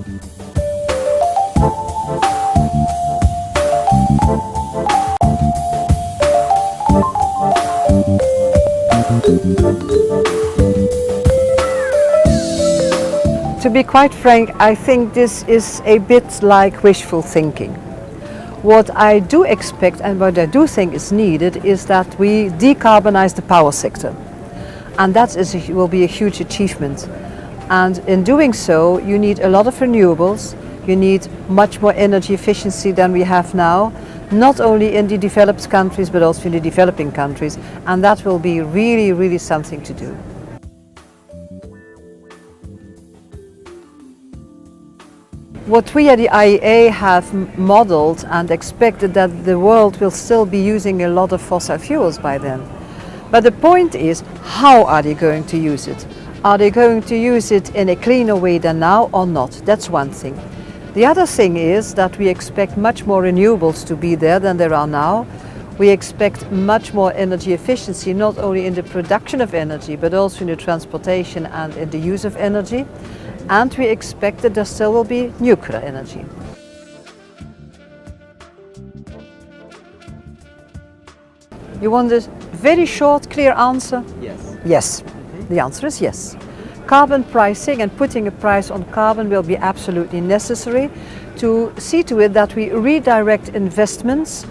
To be quite frank, I think this is a bit like wishful thinking. What I do expect and what I do think is needed is that we decarbonize the power sector. And that will be a huge achievement. And in doing so, you need a lot of renewables, you need much more energy efficiency than we have now, not only in the developed countries but also in the developing countries. And that will be really, really something to do. What we at the IEA have modeled and expected that the world will still be using a lot of fossil fuels by then. But the point is, how are they going to use it? Are they going to use it in a cleaner way than now or not? That's one thing. The other thing is that we expect much more renewables to be there than there are now. We expect much more energy efficiency, not only in the production of energy, but also in the transportation and in the use of energy. And we expect that there still will be nuclear energy. You want a very short, clear answer? Yes. Yes. The answer is yes. Carbon pricing and putting a price on carbon will be absolutely necessary to see to it that we redirect investments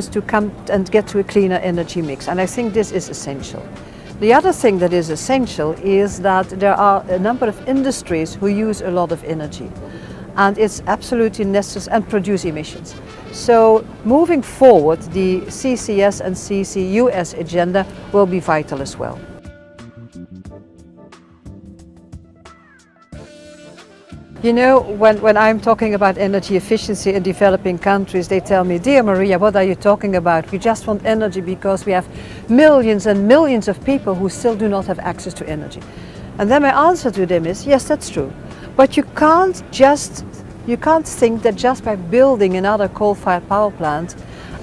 to come and get to a cleaner energy mix. And I think this is essential. The other thing that is essential is that there are a number of industries who use a lot of energy, and it's absolutely necessary and produce emissions. So moving forward, the CCS and CCUS agenda will be vital as well. You know, when I'm talking about energy efficiency in developing countries, they tell me, "Dear Maria, what are you talking about? We just want energy because we have millions and millions of people who still do not have access to energy." And then my answer to them is, yes, that's true. But you can't think that just by building another coal-fired power plant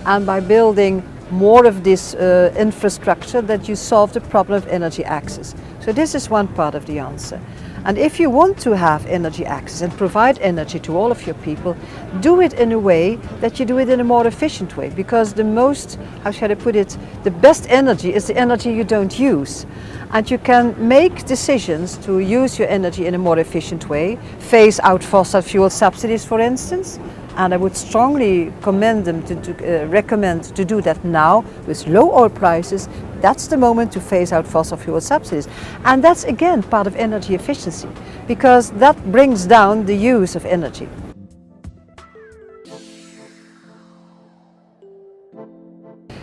and by building more of this infrastructure that you solve the problem of energy access. So this is one part of the answer. And if you want to have energy access and provide energy to all of your people, do it in a way that you do it in a more efficient way. Because the most, how shall I put it, the best energy is the energy you don't use. And you can make decisions to use your energy in a more efficient way, phase out fossil fuel subsidies, for instance. And I would strongly recommend to do that now with low oil prices. That's the moment to phase out fossil fuel subsidies. And that's again part of energy efficiency, because that brings down the use of energy.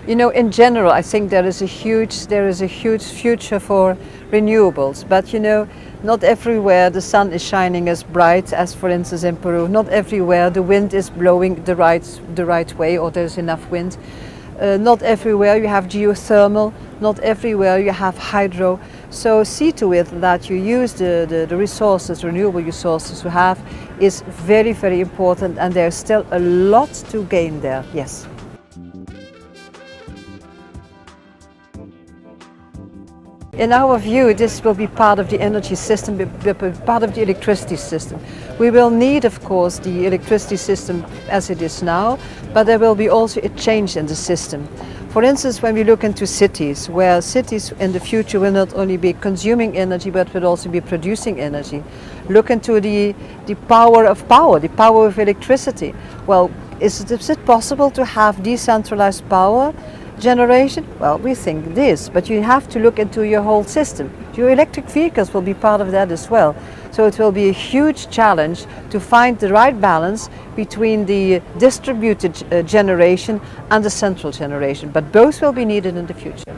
You know, in general, I think there is a huge future for renewables. But you know, not everywhere the sun is shining as bright as, for instance, in Peru. Not everywhere the wind is blowing the right way, or there's enough wind. Not everywhere you have geothermal. Not everywhere you have hydro. So see to it that you use the resources, renewable resources you have, is very, very important, and there's still a lot to gain there. Yes. In our view, this will be part of the energy system, part of the electricity system. We will need, of course, the electricity system as it is now, but there will be also a change in the system. For instance, when we look into cities, where cities in the future will not only be consuming energy, but will also be producing energy. Look into the power of power, the power of electricity. Well, is it possible to have decentralized power generation? Well, we think it is, but you have to look into your whole system. Your electric vehicles will be part of that as well. So it will be a huge challenge to find the right balance between the distributed generation and the central generation, but both will be needed in the future.